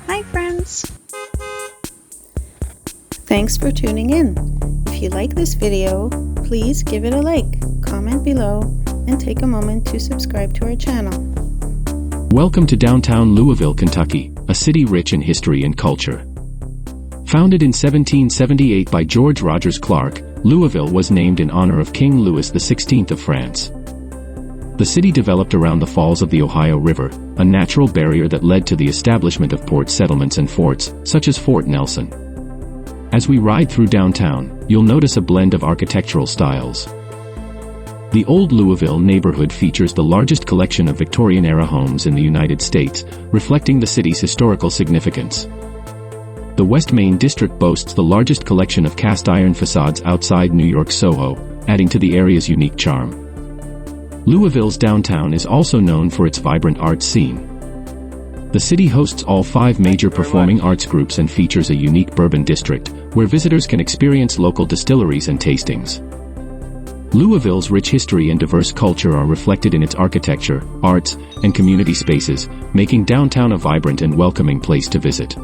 Hi friends! Thanks for tuning in. If you like this video, please give it a like, comment below, and take a moment to subscribe to our channel. Welcome to downtown Louisville, Kentucky, a city rich in history and culture. Founded in 1778 by George Rogers Clark, Louisville was named in honor of King Louis XVI of France. The city developed around the falls of the Ohio River, a natural barrier that led to the establishment of port settlements and forts, such as Fort Nelson. As we ride through downtown, you'll notice a blend of architectural styles. The Old Louisville neighborhood features the largest collection of Victorian-era homes in the United States, reflecting the city's historical significance. The West Main District boasts the largest collection of cast-iron facades outside New York's Soho, adding to the area's unique charm. Louisville's downtown is also known for its vibrant art scene. The city hosts all 5 major performing arts groups and features a unique bourbon district, where visitors can experience local distilleries and tastings. Louisville's rich history and diverse culture are reflected in its architecture, arts, and community spaces, making downtown a vibrant and welcoming place to visit.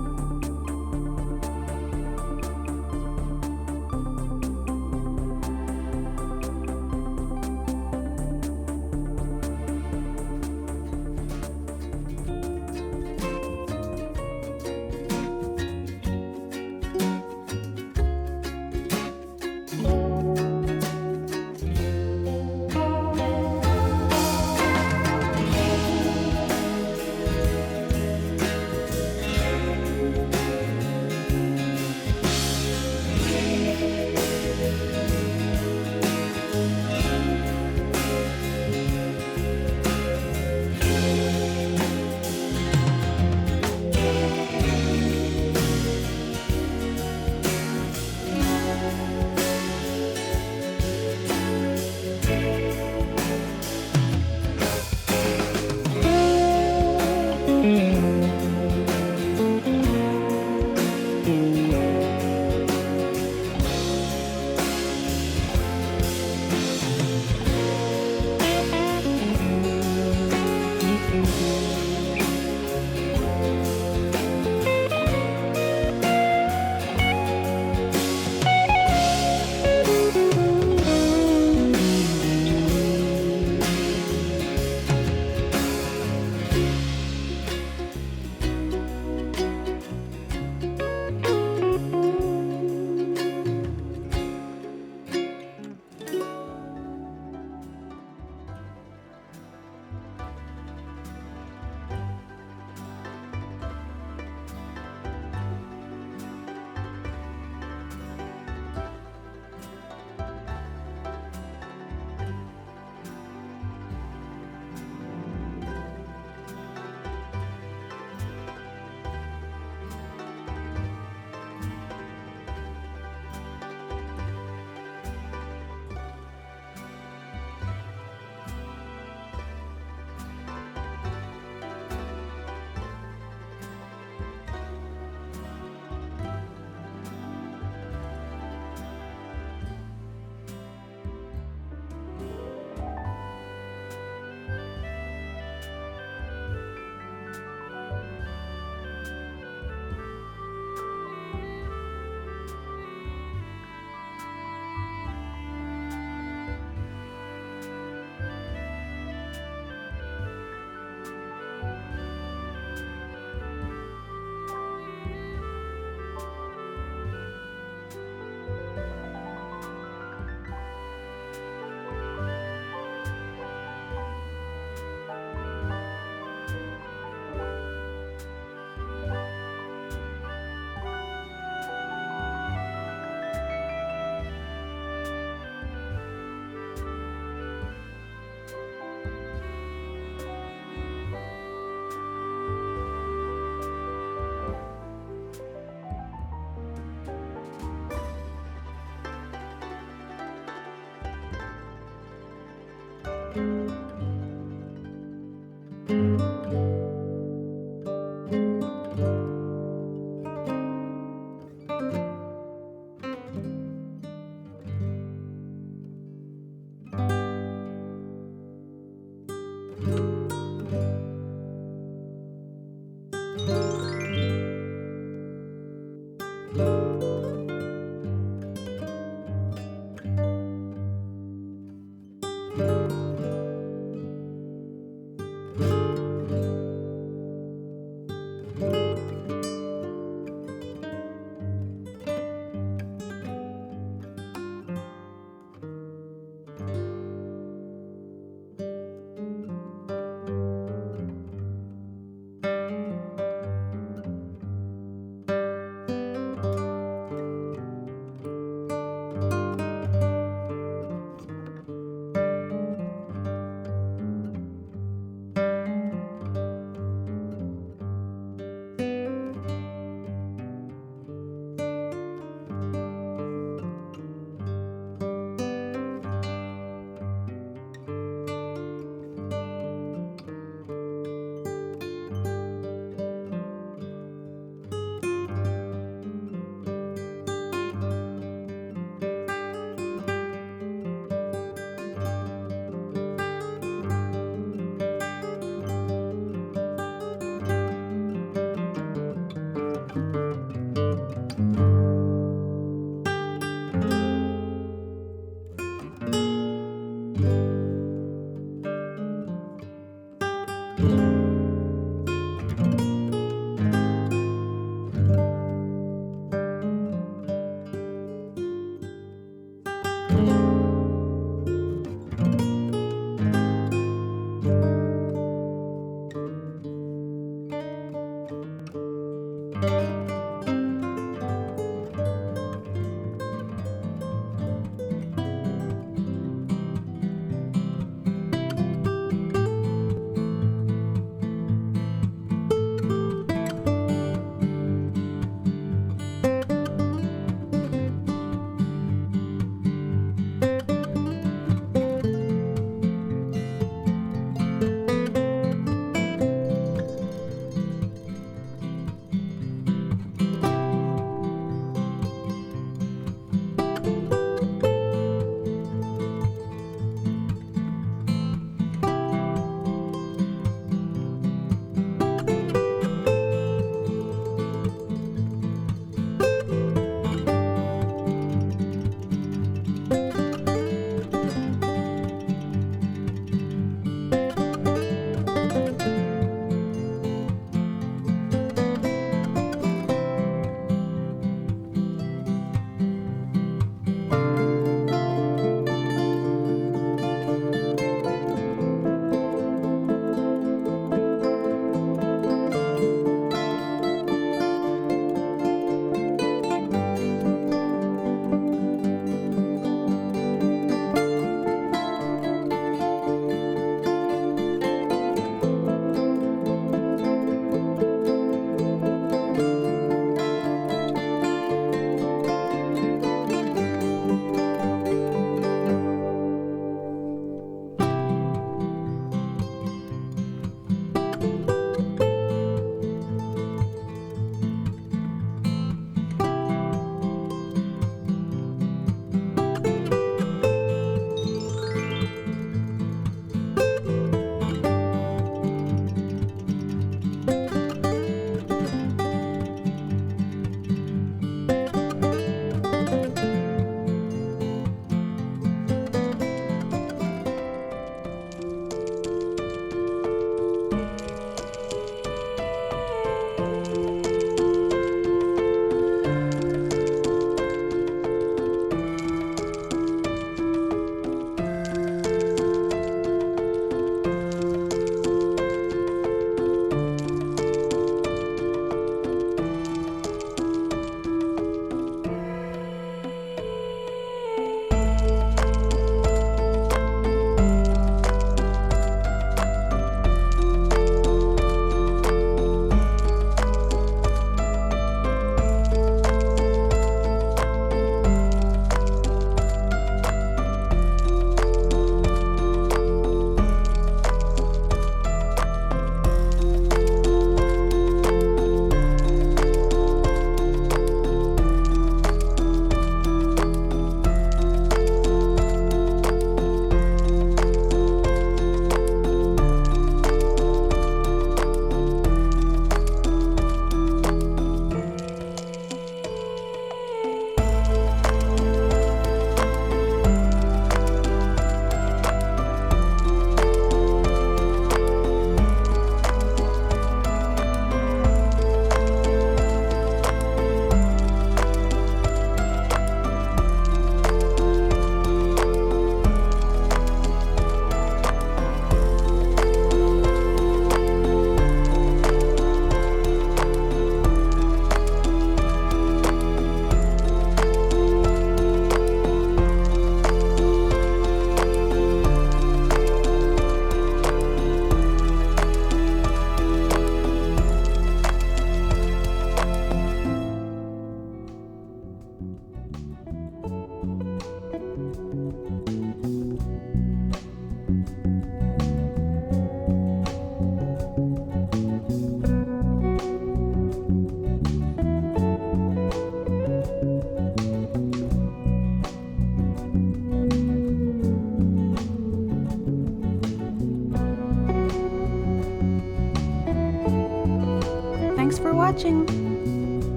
Thanks for watching!